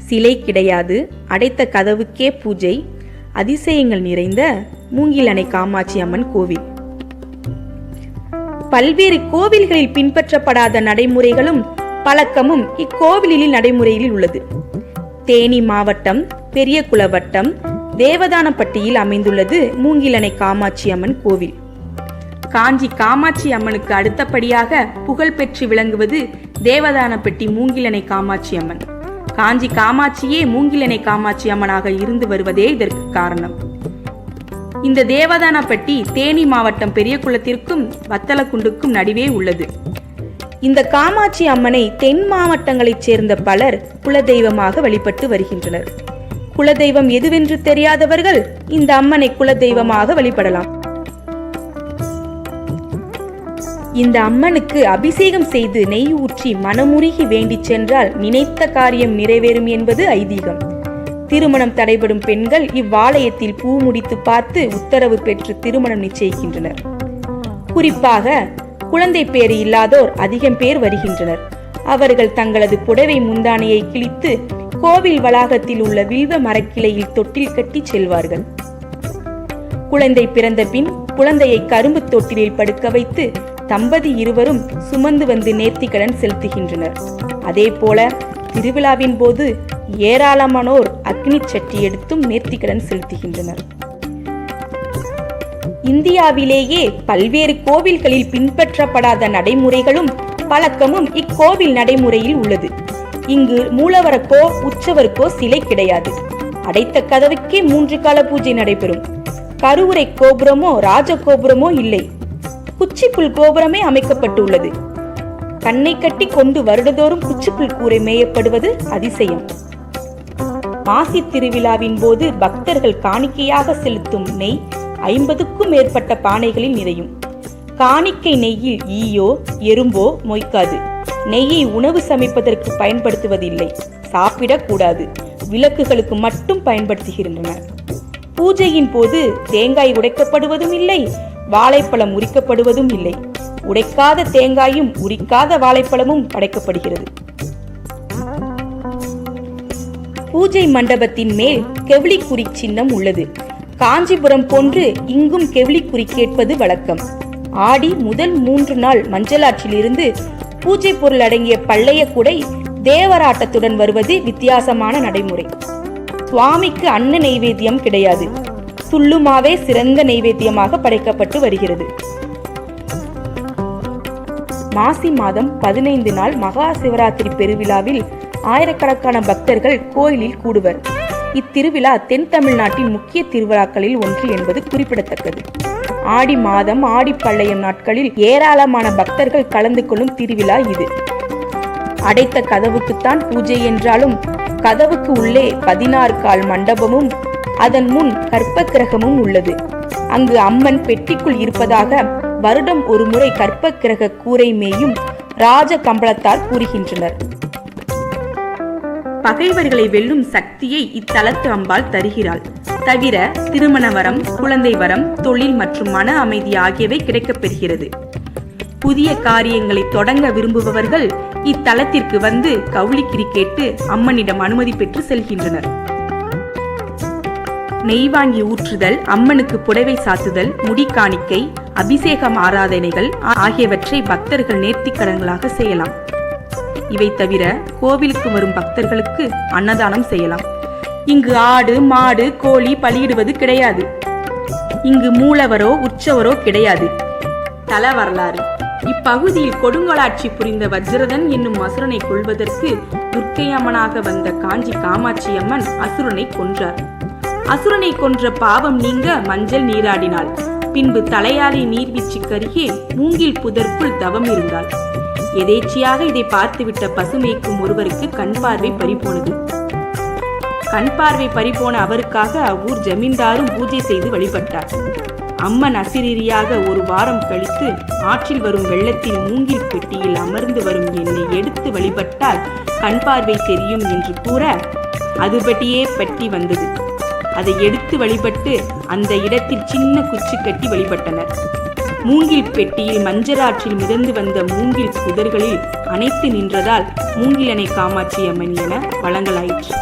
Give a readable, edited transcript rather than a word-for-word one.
சிலை கிடையாது, அடைத்த கதவுக்கே பூஜை, அதிசயங்கள் நிறைந்த மூங்கிலணை காமாட்சி அம்மன் கோவில். பல்வேறு கோவில்களில் பின்பற்றப்படாத நடைமுறைகளும் பழக்கமும் இக்கோவிலில் நடைமுறையில் உள்ளது. தேனி மாவட்டம் பெரியகுளவட்டம் தேவதானப்பட்டியில் அமைந்துள்ளது மூங்கிலணை காமாட்சி அம்மன் கோவில். காஞ்சி காமாட்சி அம்மனுக்கு அடுத்தபடியாக புகழ் பெற்று விளங்குவது தேவதானப்பட்டி மூங்கிலணை காமாட்சி அம்மன். காஞ்சி காமாட்சியே மூங்கிலணை காமாட்சி அம்மனாக இருந்து வருவதே இதற்கு காரணம். இந்த தேவதானப்பட்டி தேனி மாவட்டம் பெரியகுளத்திற்கும் வத்தலக்குண்டுக்கும் நடுவே உள்ளது. இந்த காமாட்சி அம்மனை தென் மாவட்டங்களைச் சேர்ந்த பலர் குலதெய்வமாக வழிபட்டு வருகின்றனர். குலதெய்வம் எதுவென்று தெரியாதவர்கள் இந்த அம்மனை குலதெய்வமாக வழிபடலாம். இந்த அம்மனுக்கு அபிஷேகம் செய்து நெய் ஊற்றி மனமுருகி வேண்டிச் சென்றால் நினைத்த காரியம் நிறைவேறும் என்பது ஐதீகம். திருமணம் தடைபடும் பெண்கள் இவ்வாலயத்தில் பூ முடித்து பார்த்து உத்தரவு பெற்று திருமணம் நிச்சயிக்கின்றனர். குறிப்பாக குழந்தை பேறு இல்லாதோர் அதிகம் பேர் வருகின்றனர். அவர்கள் தங்களது புடவை முந்தானையை கிழித்து கோவில் வளாகத்தில் உள்ள வில்வ மரக்கிளையில் தொட்டில் கட்டி செல்வார்கள். குழந்தை பிறந்த பின் குழந்தையை கரும்பு தொட்டிலில் படுக்க வைத்து தம்பதி இருவரும் சுமந்து வந்து நேர்த்திக்கடன் செலுத்துகின்றனர். அதே போல திருவிழாவின் போது ஏராளமானோர் அக்னி சட்டி எடுத்தும் நேர்த்திக்கடன் செலுத்துகின்றனர். இந்தியாவிலேயே பல்வேறு கோவில்களில் பின்பற்றப்படாத நடைமுறைகளும் பழக்கமும் இக்கோவில் நடைமுறையில் உள்ளது. இங்கு மூலவருக்கோ உற்சவருக்கோ சிலை கிடையாது. அடைத்த கதவுக்கே 3 கால பூஜை நடைபெறும். கருவறை கோபுரமோ ராஜ கோபுரமோ இல்லை, குச்சிப்புல் கோபுரமே அமைக்கப்பட்டுள்ளது. கண்ணை கட்டி கொண்டு வருடதோறும் குச்சிப்புல் கூரை மேயப்படுவது அதிசயம். மாசி திருவிழாவின் போது பக்தர்கள் காணிக்கையாக செலுத்தும் நெய் 50க்கும் மேற்பட்ட பானைகளில் நிறையும். காணிக்கை நெய்யில் ஈயோ எறும்போ மொய்க்காது. நெய்யை உணவு சமைப்பதற்கு பயன்படுத்துவதில்லை, சாப்பிடக்கூடாது. விளக்குகளுக்கு மட்டும் பயன்படுத்துகின்றனர். பூஜையின் போது தேங்காய் உடைக்கப்படுவதும் இல்லை, வாழைப்பழம் உரிக்கப்படுவதும் இல்லை. உடைக்காத தேங்காயும் உரிக்காத வாழைப்பழமும் படைக்கப்படுகிறது. பூஜை மண்டபத்தின் மேல் கெவிலிக்குறி சின்னம் உள்ளது. காஞ்சிபுரம் போன்று இங்கும் கெவிலிக்குறி கேட்பது வழக்கம். ஆடி முதல் 3 நாள் மஞ்சளாற்றிலிருந்து பூஜை பொருள் அடங்கிய பள்ளைய குடை தேவராட்டத்துடன் வருவது வித்தியாசமான நடைமுறை. சுவாமிக்கு அன்ன நெய்வேத்தியம் கிடையாது. துள்ளுமாவே சிறந்த நெய்வேத்தியமாக படைக்கப்பட்டு வருகிறது. மாசி மாதம் 15 நாள் மகா சிவராத்திரி பெருவிழாவில் ஆயிரக்கணக்கான பக்தர்கள் கோயிலில் கூடுவர். இத்திருவிழா தென் தமிழ்நாட்டின் முக்கிய திருவிழாக்களில் ஒன்று என்பது குறிப்பிடத்தக்கது. ஆடி மாதம் ஆடிப்பள்ளையம் நாட்களில் ஏராளமான பக்தர்கள் கலந்து கொள்ளும் திருவிழா இது. அடைத்த கதவுக்குத்தான் பூஜை என்றாலும் கதவுக்கு உள்ளே 16 கால் மண்டபமும் அதன் முன் கற்ப கிரகமும் உள்ளது. அங்கு அம்மன் பெட்டிக்குள் இருப்பதாக வருடம் ஒரு முறை கற்ப கிரக கூரை மேயும் ராஜ கம்பளத்தால் கூறுகின்றனர். பகைவர்களை வெல்லும் சக்தியை இத்தலத்து அம்பாள் தருகிறாள். தவிர திருமண வரம், குழந்தை வரம், தொழில் மற்றும் மன அமைதி ஆகியவை கிடைக்கப்பெறுகிறது. புதிய காரியங்களை தொடங்க விரும்புபவர்கள் இத்தலத்திற்கு வந்து கவுளிக்கிரி கேட்டு அம்மனிடம் அனுமதி பெற்று செல்கின்றனர். நெய் வாங்கி ஊற்றுதல், அம்மனுக்கு புடவை சாத்துதல், முடி காணிக்கை, அபிஷேகம் ஆராதனைகள் ஆகியவற்றை பக்தர்கள் நேர்த்திக்கடன்களாக செய்யலாம். இவை தவிர கோவிலுக்கு வரும் பக்தர்களுக்கு அன்னதானம் செய்யலாம். இங்கு ஆடு, மாடு, கோழி பலியிடுவது கிடையாது. இங்கு மூலவரோ உற்சவரோ கிடையாது. தல வரலாறு: இப்பகுதியில் கொடுங்கோலாட்சி புரிந்த வஜ்ரதன் என்னும் அசுரனை கொள்வதற்கு துர்க்கை அம்மனாக வந்த காஞ்சி காமாட்சி அம்மன் அசுரனை கொன்றார். அசுரனை கொன்ற பாவம் நீங்க மஞ்சள் நீராடினாள். பின்பு தலையாரி நீர்வீழ்ச்சி கருகே மூங்கில் புதற்குள் தவம் இருந்தாள். எதேச்சியாக இதை பார்த்துவிட்ட பசுமைக்கும் ஒருவருக்கு கண் பார்வை பறிபோனது. கண் பார்வை பறிபோன அவருக்காக அவ்வூர் ஜமீன்தாரும் பூஜை செய்து வழிபட்டார். அம்மன் அசிரீரியாக 1 வாரம் கழித்து ஆற்றில் வரும் வெள்ளத்தில் மூங்கில் பெட்டியில் அமர்ந்து வரும் என்னை எடுத்து வழிபட்டால் கண் பார்வை தெரியும் என்று கூற அதுபடியே பெட்டி வந்தது. அதை எடுத்து வழிபட்டு அந்த இடத்தில் சின்ன குச்சி கட்டி வழிபட்டனர். மூங்கில் பெட்டியில் மஞ்சளாற்றில் மிதந்து வந்த மூங்கில் புதர்களில் அணைத்து நின்றதால் மூங்கிலணை காமாட்சி அம்மன் என வழங்கலாயிற்று.